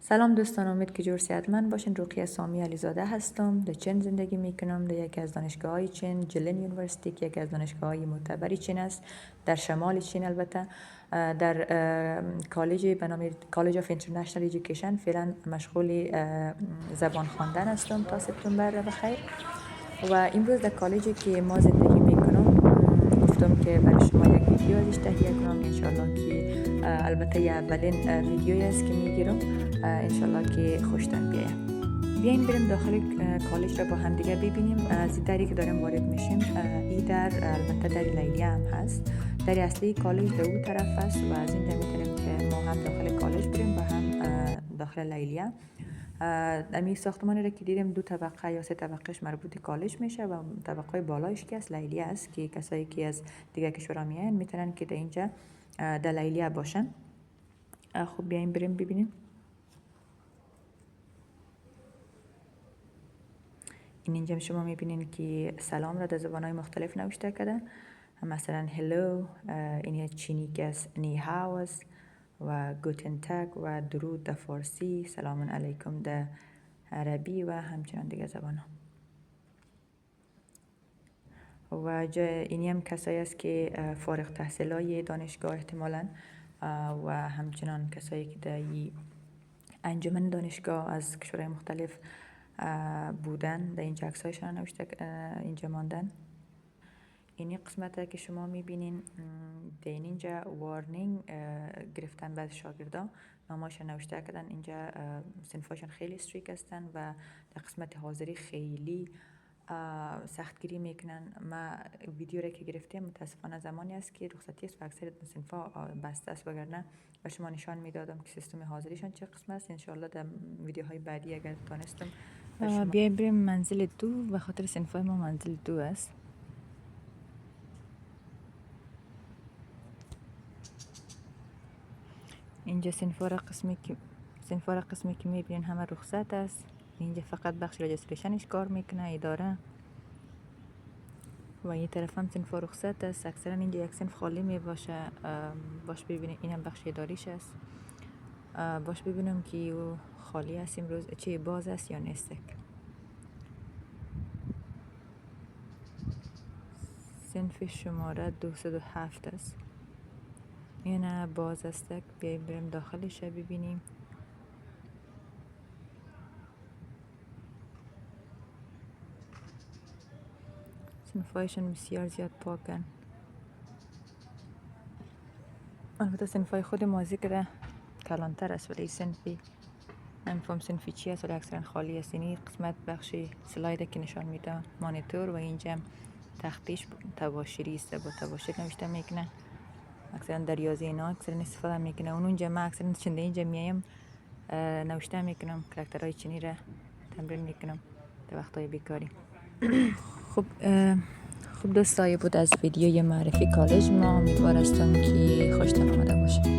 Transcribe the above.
سلام دوستان، امید که جور صحتمند باشین. رقیه سامی علیزاده هستم. در چین زندگی میکنم. در یکی از دانشگاه‌های چین، جلن یونیورسیتی، که یکی از دانشگاه‌های معتبری چین است، در شمال چین. البته در کالجی به نام کالج آف اینترنشنال ایژوکیشن فعلا مشغول زبان خواندن هستم تا سپتامبر بخیر. و امروز در کالجی که ما زندگی میکنم گفتم که برای شما یک ویدیو ازش تهیه کنم. انشالله که البته یه اولین ویدیویی است که میگیرم، انشالله که خوشتن بیاید. بیاین بریم داخل کالج را با هم دیگه ببینیم. از دری که داریم وارد میشیم، این در البته در لیلیه هم هست. در اصلی کالج در اون طرف است و از اینجا میتونیم که ما هم داخل کالج بریم و هم داخل لیلیه. امی ساختمانی را که دیدیم 2 طبقه یا 3 طبقهش مربوط کالج میشه و طبقه بالایش که از لیلیه است که کسایی که از دیگه کشورها میان میتونن که در اینجا در لیلیه باشن. خب بیاین بریم ببینیم. اینجا شما میبینین که سلام را در زبانهای مختلف نوشته کرده، مثلا هلو، این چینی که از نی هاو است و گوتن تاگ و درود در فارسی، سلام علیکم در عربی و همچنان دیگه زبان ها. و اینی هم کسایی است که فارغ تحصیلای دانشگاه احتمالاً و همچنان کسایی که در انجمن دانشگاه از کشورهای مختلف بودن. در اینجا عکسایشان نوشته اینجا ماندن. اینی قسمت که شما میبینین در اینجا وارنینگ گرفتن بعض شاگردا ناماشون نوشته کردن. اینجا صنفاشون خیلی استریک هستن و در قسمت حاضری خیلی سختگیری میکنن. ما ویدیو را که گرفتیم متاسفانه زمانی است که رخصتی است و اکثر صنفا بسته است، وگرنه و شما نشان میدادم که سیستم حاضریشان چه قسم است. انشالله در ویدیوهای بعدی اگر تونستم بیایم بریم منزل 2 و خاطر صنفای ما منزل 2 است. اینجا صنفا را قسمی که میبینین همه رخصت است. اینجا فقط بخش رجستریشنش کار میکنه اداره و این طرف هم صنفا رخصت است. اکثرا اینجا یک صنف خالی می باشه. باش ببینیم اینم بخش اداریش است. باش ببینم که او خالی است امروز، چه باز است یا نیست. صنف شماره 207 است. این باز است. بیاییم بریم داخلش ببینیم. صنفایشون بسیار زیاد پاکن. البته صنفای خود ما ذکر کلانتر است، ولی صنفی نمیفهم صنفی چی است، ولی اکثرا خالی است. اینی قسمت بخش سلاید که نشان میده مانیتور و اینجا تختیش تباشیری است، با تباشیر نوشته میکنه. اکثرا در ریاضی اینا اکثرا استفاده میکنه. اونجا ما اکثرا چنده اینجا میایم نوشته میکنم، کاراکترهای چینی را تمرین میکنم در وقتهای بیکاری. خب دوستایی بود از ویدیوی معرفی کالج ما. امیدوار هستم که خوشتون آمده باشه.